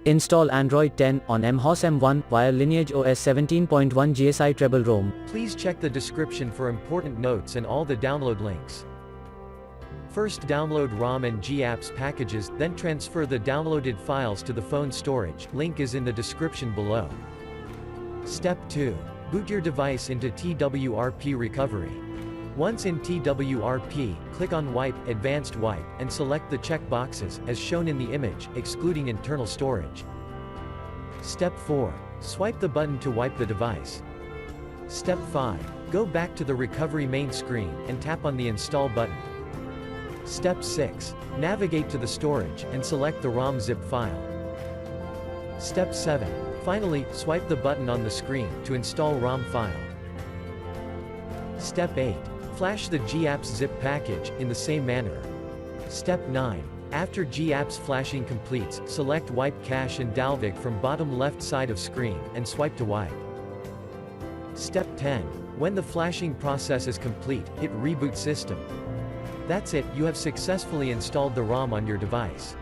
Install Android 10 on MHOS M1 via LineageOS 17.1 GSI Treble ROM. Please check the description for important notes and all the download links. First download ROM and GApps packages, then transfer the downloaded files to the phone storage. Link is in the description below. Step 2. Boot your device into TWRP recovery. Once in TWRP, click on Wipe, Advanced Wipe, and select the check boxes, as shown in the image, excluding internal storage. Step 4. Swipe the button to wipe the device. Step 5. Go back to the recovery main screen, and tap on the Install button. Step 6. Navigate to the storage, and select the ROM zip file. Step 7. Finally, swipe the button on the screen, to install ROM file. Step 8. Flash the GApps zip package, in the same manner. Step 9. After GApps flashing completes, select Wipe Cache and Dalvik from bottom left side of screen, and swipe to wipe. Step 10. When the flashing process is complete, hit Reboot System. That's it, you have successfully installed the ROM on your device.